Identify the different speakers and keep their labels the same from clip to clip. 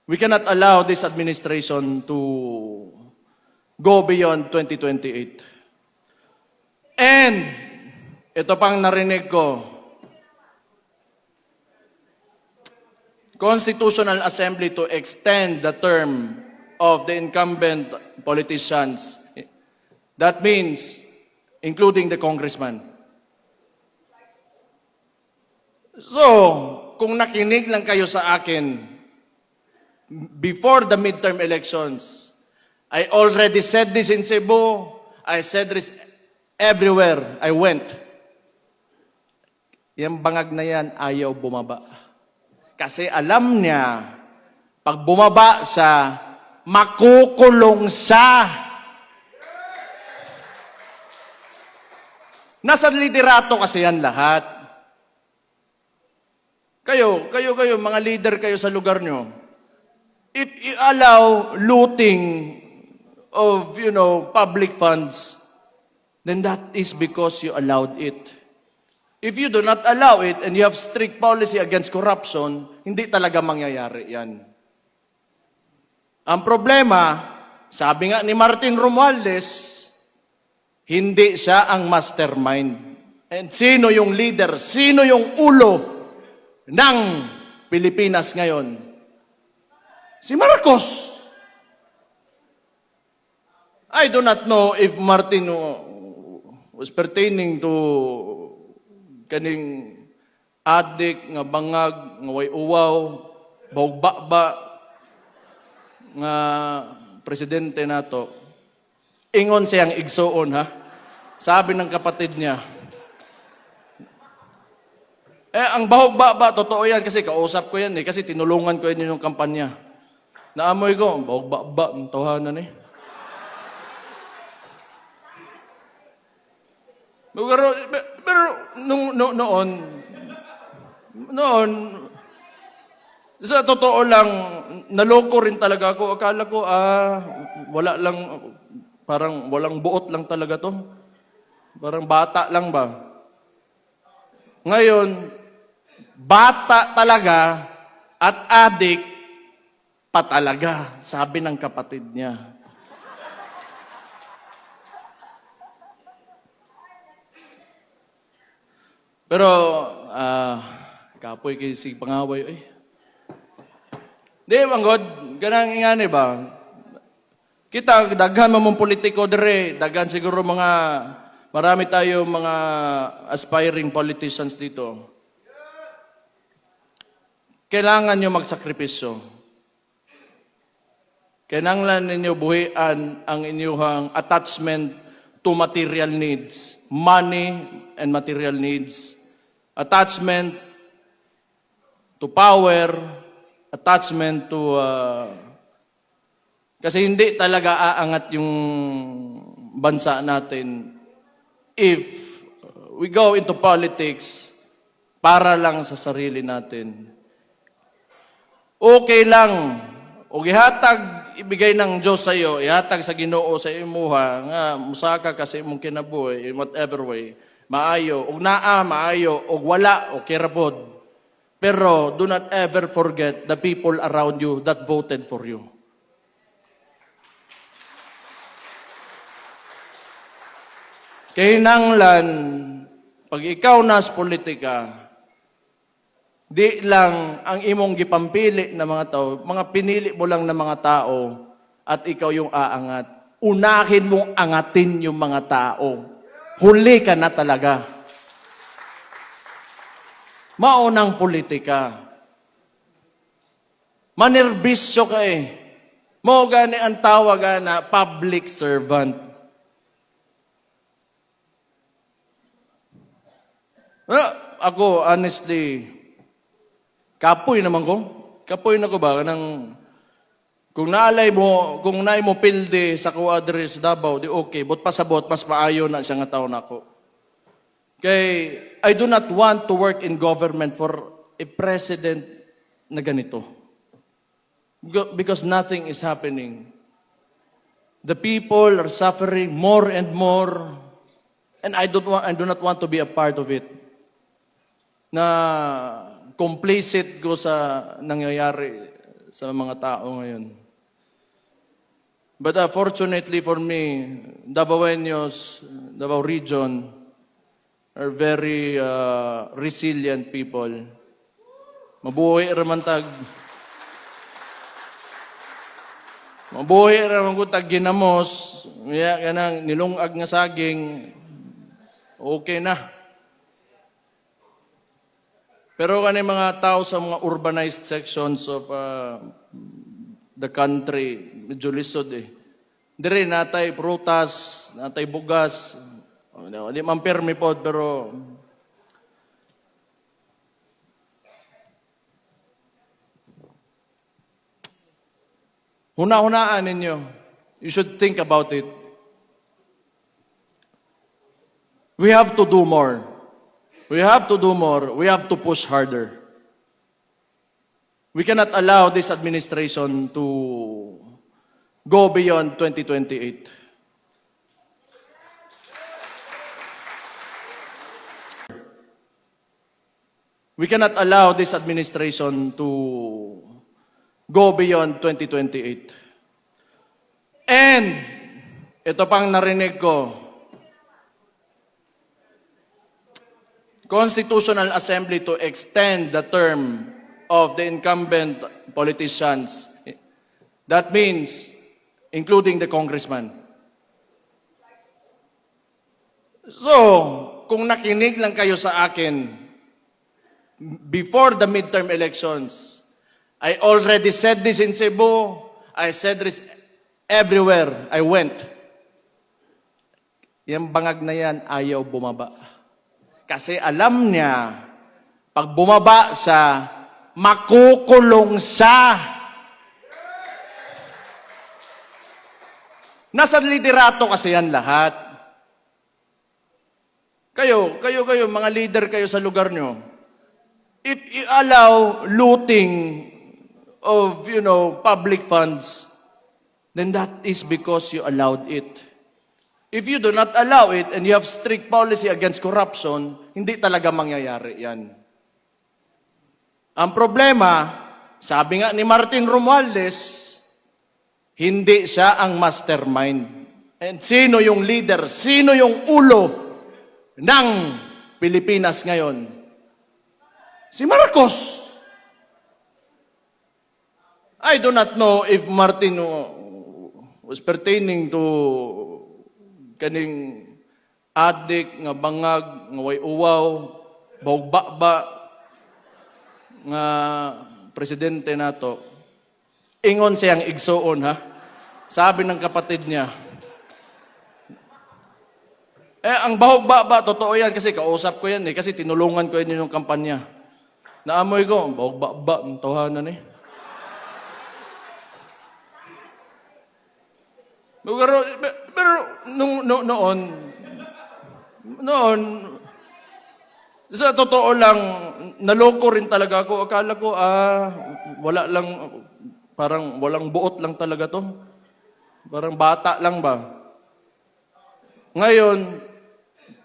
Speaker 1: We cannot allow this administration to go beyond 2028. And ito pang narinig ko, Constitutional Assembly to extend the term of the incumbent politicians. That means including the congressman. So, kung nakinig lang kayo sa akin, before the midterm elections, I already said this in Cebu, I said this everywhere I went. Yung bangag na yan, ayaw bumaba. Kasi alam niya, pag bumaba siya, makukulong siya. Nasa liderato kasi yan lahat. Kayo, mga leader kayo sa lugar nyo. If you allow looting of, public funds, then that is because you allowed it. If you do not allow it and you have strict policy against corruption, hindi talaga mangyayari yan. Ang problema, sabi nga ni Martin Romualdez, hindi siya ang mastermind. And sino yung leader? Sino yung ulo ng Pilipinas ngayon? Si Marcos. I do not know if Martin was pertaining to kaning adik nga bangag nga way uwaw bawba nga presidente nato. Ingon siyang igsuon ha. Sabi ng kapatid niya. Ang bahog-ba, totoo yan kasi kausap ko yan kasi tinulungan ko yan yung kampanya. Naamoy ko, bahog-ba, ang tawanan eh. Pero noon, sa totoo lang, naloko rin talaga ako. Akala ko, wala lang, parang walang buot lang talaga to. Parang bata lang ba? Ngayon, bata talaga at adik pa talaga, sabi ng kapatid niya. Pero, kapoy kayo si pangaway, Di, manggod, ganang ingani ba? Kita, daghan mamong politiko dire, daghan siguro marami tayo mga aspiring politicians dito. Kailangan nyo magsakripisyo. Kailangan ninyo buhian ang inyong attachment to material needs, money and material needs, attachment to power, attachment to... kasi hindi talaga aangat yung bansa natin if we go into politics para lang sa sarili natin. Okay lang, o ihatag, ibigay ng Diyos sa iyo, ihatag sa Ginoo sa imuha, nga musaka kasi mong kinabuhi, in whatever way, maayo, og naa, maayo, og wala, o kirapod. Pero do not ever forget the people around you that voted for you. Kinahanglan, pag ikaw nas politika, di lang ang imong gipampili na mga tao, mga pinili mo lang na mga tao at ikaw yung aangat. Unahin mong angatin yung mga tao. Huli ka na talaga. Maunang politika. Manerbisyo ka Mao gani ang tawag na public servant. Ako, honestly, kapoy naman ko. Kapoy na ko ba? Kung naalay mo, kung naay mo pilde sa kuadre sa Davao, di okay. But pasabot, mas maayo na siya nga taon ako. Kay, I do not want to work in government for a president na ganito. Because nothing is happening. The people are suffering more and more. And I do not want to be a part of it. Na complicit ko sa nangyayari sa mga tao ngayon. But fortunately for me, Davaoenos, Davao region are very resilient people. Mabuhay raman tag ginamos, kanang nilungag nga saging, okay na. Pero kani mga tao sa mga urbanized sections of the country, medyo lisod eh. Dire natay prutas, natay bugas, di man permi pod, pero huna-hunaan ninyo. You should think about it. We have to do more. We have to do more. We have to push harder. We cannot allow this administration to go beyond 2028. We cannot allow this administration to go beyond 2028. And ito pang narinig ko, Constitutional Assembly to extend the term of the incumbent politicians. That means including the congressman. So, kung nakinig lang kayo sa akin before the midterm elections, I already said this in Cebu, I said this everywhere I went. Yung bangag na yan, ayaw bumaba. Kasi alam niya, pag bumaba siya, makukulong siya. Nasa liderato kasi yan lahat. Kayo, mga leader kayo sa lugar nyo, if you allow looting of, public funds, then that is because you allowed it. If you do not allow it and you have strict policy against corruption, hindi talaga mangyayari yan. Ang problema, sabi nga ni Martin Romualdez, hindi siya ang mastermind. And sino yung leader? Sino yung ulo ng Pilipinas ngayon? Si Marcos. I do not know if Martin was pertaining to kaning adik nga bangag nga way uwaw bawba nga presidente nato. Ingon siyang igsuon ha. Sabi ng kapatid niya. Ang bahog-ba, totoo yan kasi kausap ko yan kasi tinulungan ko yan yung kampanya. Naamoy ko, bahog-ba, ang tawanan eh. Pero noon, sa totoo lang, naloko rin talaga ako. Akala ko, wala lang, parang walang buot lang talaga to. Parang bata lang ba? Ngayon,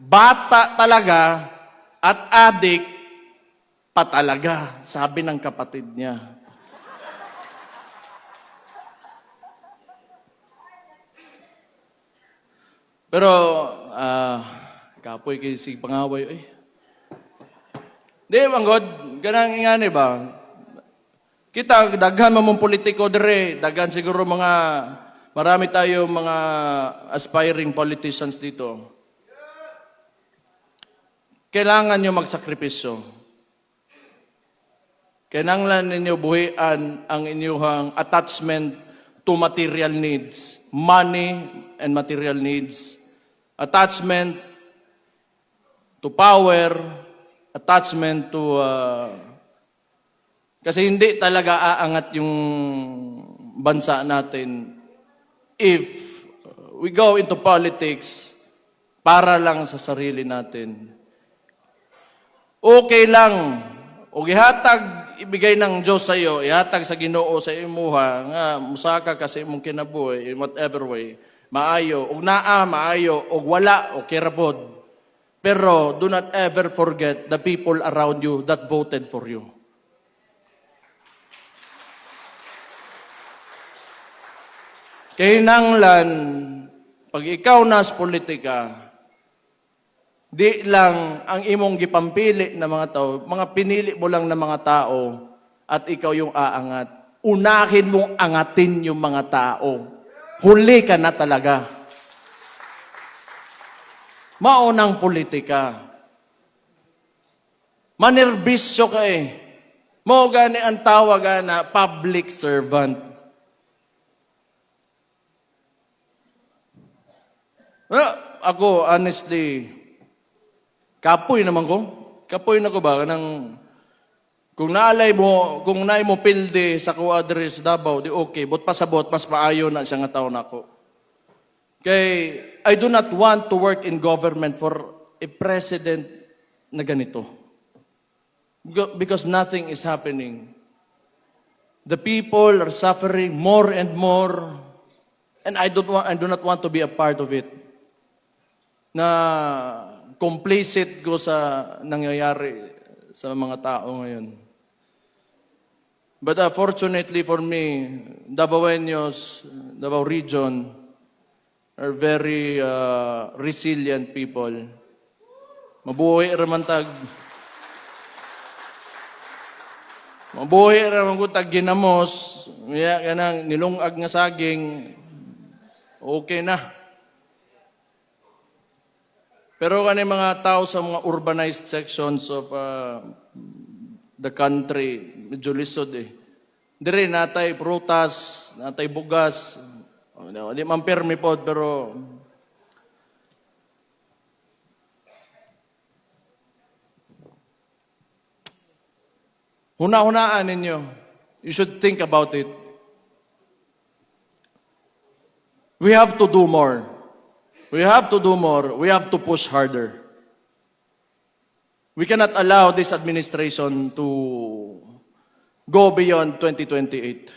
Speaker 1: bata talaga at adik pa talaga, sabi ng kapatid niya. Pero, kapoy kay si pangaway, Di, manggod, ganang ingani ba? Kita, daghan mamong politiko dire, daghan siguro marami tayo mga aspiring politicians dito. Kailangan nyo magsakripisyo. Kailangan ninyo buhian ang inyong attachment to material needs, money and material needs, attachment to power, attachment to... kasi hindi talaga aangat yung bansa natin if we go into politics para lang sa sarili natin. Okay lang, o ihatag, ibigay ng Diyos sa iyo, ihatag sa Ginoo sa imuha, nga musaka kasi imong kinabuhi, in whatever way, maayo, og naa, maayo, og wala, o kirabod. Pero do not ever forget the people around you that voted for you. Kahinanglan, pag ikaw nas politika, di lang ang imong gipampili na mga tao, mga pinili mo lang na mga tao at ikaw yung aangat. Unahin mong angatin yung mga tao. Huli ka na talaga. Maunang politika. Manerbisyo ka eh. Mao gani ang tawag na public servant. Ako, honestly, kapoy naman ko. Kapoy na ko ba? Kung naalay mo, kung naay mo pilde sa ko address Davao, di okay. But pasabot, mas maayo na siya nga taon ako. Kay, I do not want to work in government for a president na ganito. Because nothing is happening. The people are suffering more and more. And I do not want to be a part of it. Na complacent ko sa nangyayari sa mga tao ngayon. But fortunately for me, Davaoenos, Davao region, are very resilient people. Mabuhay raman ko tag ginamos, kanang nilungag nga saging, okay na. Pero kani mga tao sa mga urbanized sections of the country, medyo lisod eh. Dire natay prutas, natay bugas, di man permi pod, pero huna-hunaan ninyo. You should think about it. We have to do more. We have to do more. We have to push harder. We cannot allow this administration to go beyond 2028.